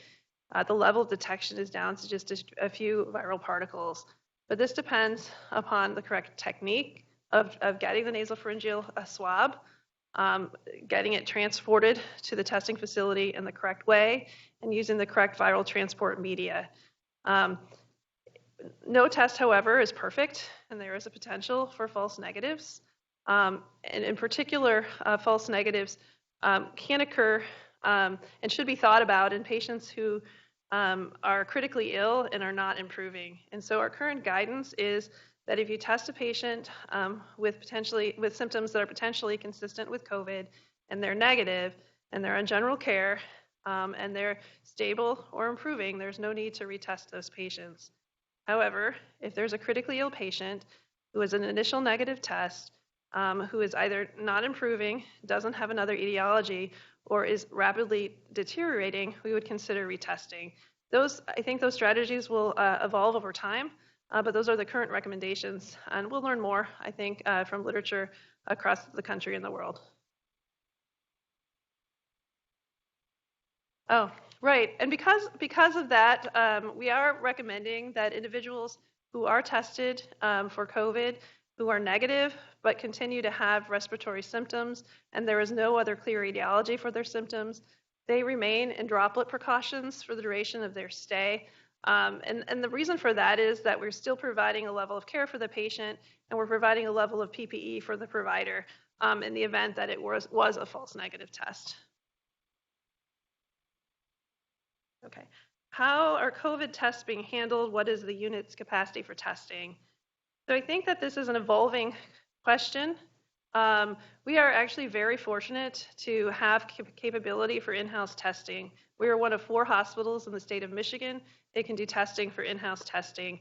The level of detection is down to just a few viral particles. But this depends upon the correct technique of getting the nasopharyngeal swab, getting it transported to the testing facility in the correct way, and using the correct viral transport media. No test, however, is perfect, and there is a potential for false negatives. And in particular, false negatives can occur and should be thought about in patients who are critically ill and are not improving. And so our current guidance is that if you test a patient with symptoms that are potentially consistent with COVID and they're negative and they're on general care and they're stable or improving, there's no need to retest those patients. However, if there's a critically ill patient who has an initial negative test, who is either not improving, doesn't have another etiology, or is rapidly deteriorating, we would consider retesting. I think those strategies will evolve over time, but those are the current recommendations, and we'll learn more, I think, from literature across the country and the world. Oh, right, and because of that, we are recommending that individuals who are tested for COVID, who are negative but continue to have respiratory symptoms, and there is no other clear etiology for their symptoms, they remain in droplet precautions for the duration of their stay. And the reason for that is that we're still providing a level of care for the patient, and we're providing a level of PPE for the provider in the event that it was a false negative test. Okay, how are COVID tests being handled? What is the unit's capacity for testing? So I think that this is an evolving question. We are actually very fortunate to have capability for in-house testing. We are one of 4 hospitals in the state of Michigan that can do testing for in-house testing.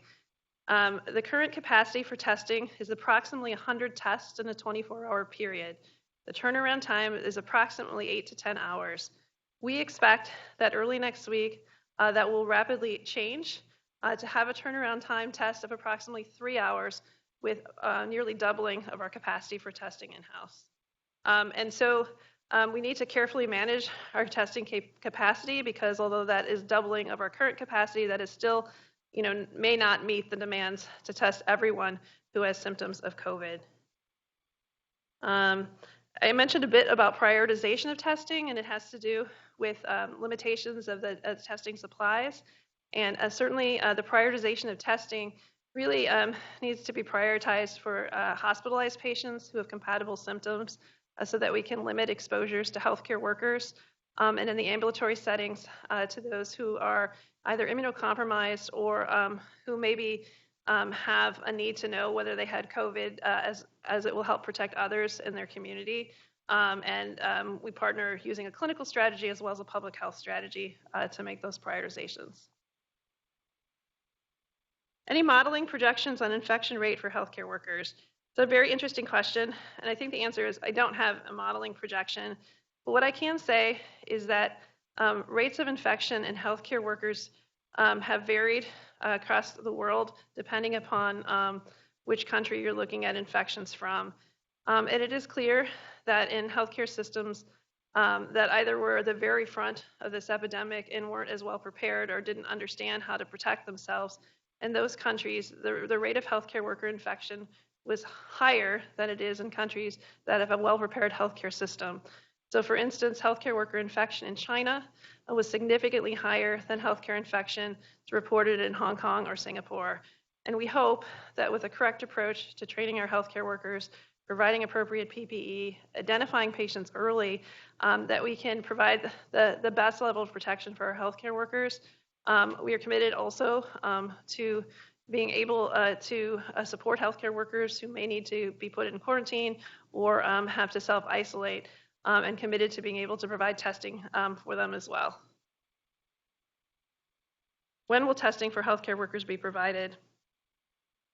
The current capacity for testing is approximately 100 tests in a 24-hour period. The turnaround time is approximately 8 to 10 hours. We expect that early next week that will rapidly change to have a turnaround time test of approximately 3 hours with nearly doubling of our capacity for testing in-house. And so we need to carefully manage our testing capacity because although that is doubling of our current capacity, that is still, may not meet the demands to test everyone who has symptoms of COVID. I mentioned a bit about prioritization of testing, and it has to do with limitations of the testing supplies. And certainly the prioritization of testing really needs to be prioritized for hospitalized patients who have compatible symptoms so that we can limit exposures to healthcare workers, and in the ambulatory settings to those who are either immunocompromised or who maybe have a need to know whether they had COVID as it will help protect others in their community. And we partner using a clinical strategy as well as a public health strategy to make those prioritizations. Any modeling projections on infection rate for healthcare workers? It's a very interesting question, and I think the answer is I don't have a modeling projection. But what I can say is that rates of infection in healthcare workers have varied across the world depending upon which country you're looking at infections from. And it is clear that in healthcare systems that either were at the very front of this epidemic and weren't as well prepared or didn't understand how to protect themselves, in those countries, the rate of healthcare worker infection was higher than it is in countries that have a well-prepared healthcare system. So for instance, healthcare worker infection in China was significantly higher than healthcare infection reported in Hong Kong or Singapore. And we hope that with a correct approach to training our healthcare workers, providing appropriate PPE, identifying patients early, that we can provide the best level of protection for our healthcare workers We are committed also to being able to support healthcare workers who may need to be put in quarantine or have to self-isolate, and committed to being able to provide testing for them as well. When will testing for healthcare workers be provided?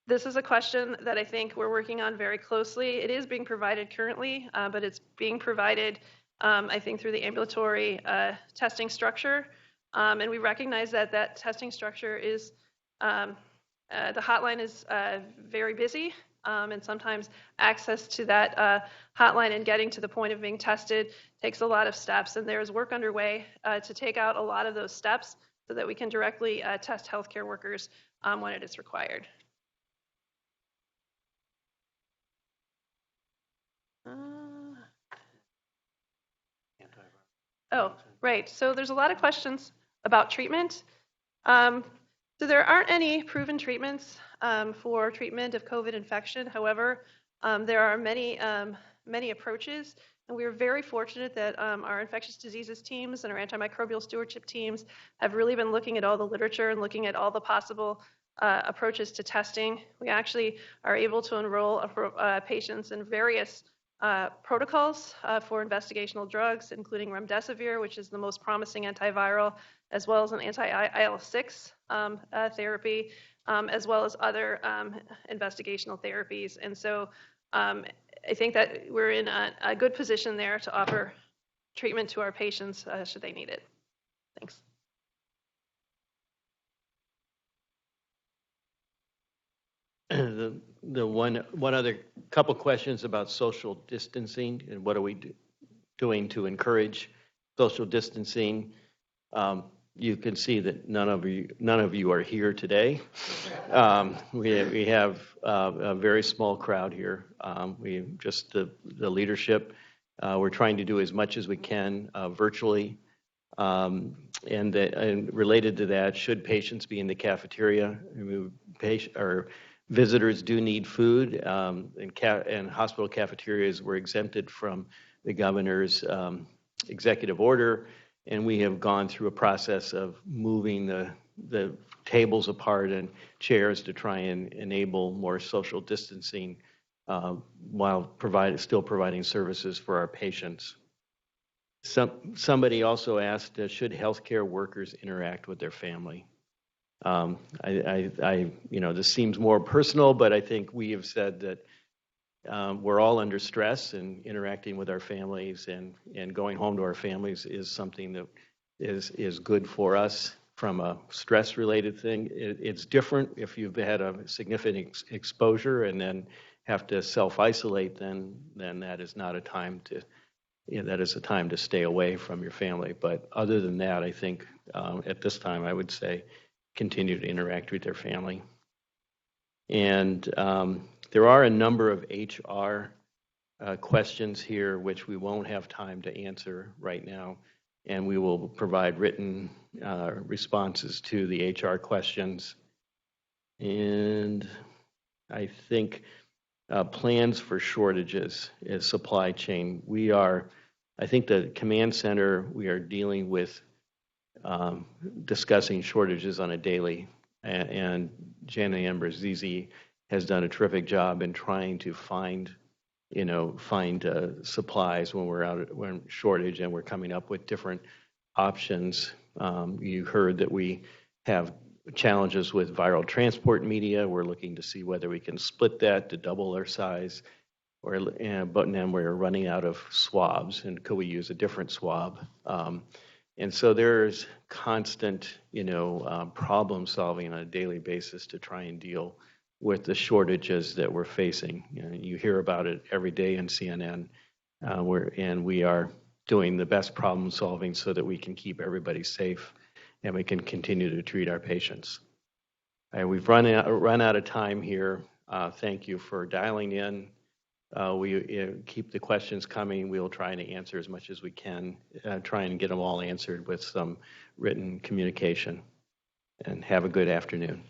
This is a question that I think we're working on very closely. It is being provided currently, but it's being provided, I think, through the ambulatory testing structure. And we recognize that that testing structure is, the hotline is very busy, and sometimes access to that hotline and getting to the point of being tested takes a lot of steps. And there is work underway to take out a lot of those steps so that we can directly test healthcare workers when it is required. Oh, right. So there's a lot of questions about treatment. So there aren't any proven treatments for treatment of COVID infection. However, there are many approaches, and we are very fortunate that our infectious diseases teams and our antimicrobial stewardship teams have really been looking at all the literature and looking at all the possible approaches to testing. We actually are able to enroll patients in various protocols for investigational drugs, including remdesivir, which is the most promising antiviral, as well as an anti-IL-6 therapy, as well as other investigational therapies. And so I think that we're in a good position there to offer treatment to our patients should they need it. Thanks. The one other couple questions about social distancing and what are we doing to encourage social distancing. You can see that none of you are here today. We have a very small crowd here. We just the leadership. We're trying to do as much as we can virtually. And related to that, should patients be in the cafeteria? Visitors do need food, and hospital cafeterias were exempted from the governor's executive order, and we have gone through a process of moving the tables apart and chairs to try and enable more social distancing while still providing services for our patients. Somebody also asked, should healthcare workers interact with their family? This seems more personal, but I think we have said that we're all under stress, and interacting with our families and going home to our families is something that is good for us from a stress-related thing. It's different if you've had a significant exposure and then have to self-isolate, then that is not a time to, that is a time to stay away from your family. But other than that, I think at this time I would say continue to interact with their family. And there are a number of HR questions here which we won't have time to answer right now, and we will provide written responses to the HR questions. And I think plans for shortages is supply chain. I think the command center, we are dealing with discussing shortages on a daily, and Janet Ambrosisi has done a terrific job in trying to find supplies when we're in shortage, and we're coming up with different options. You heard that we have challenges with viral transport media. We're looking to see whether we can split that to double our size, but then we're running out of swabs, and could we use a different swab? And so there's constant, problem solving on a daily basis to try and deal with the shortages that we're facing. You hear about it every day in CNN, and we are doing the best problem solving so that we can keep everybody safe and we can continue to treat our patients. We've run out of time here. Thank you for dialing in. We keep the questions coming. We'll try and answer as much as we can, try and get them all answered with some written communication. And have a good afternoon.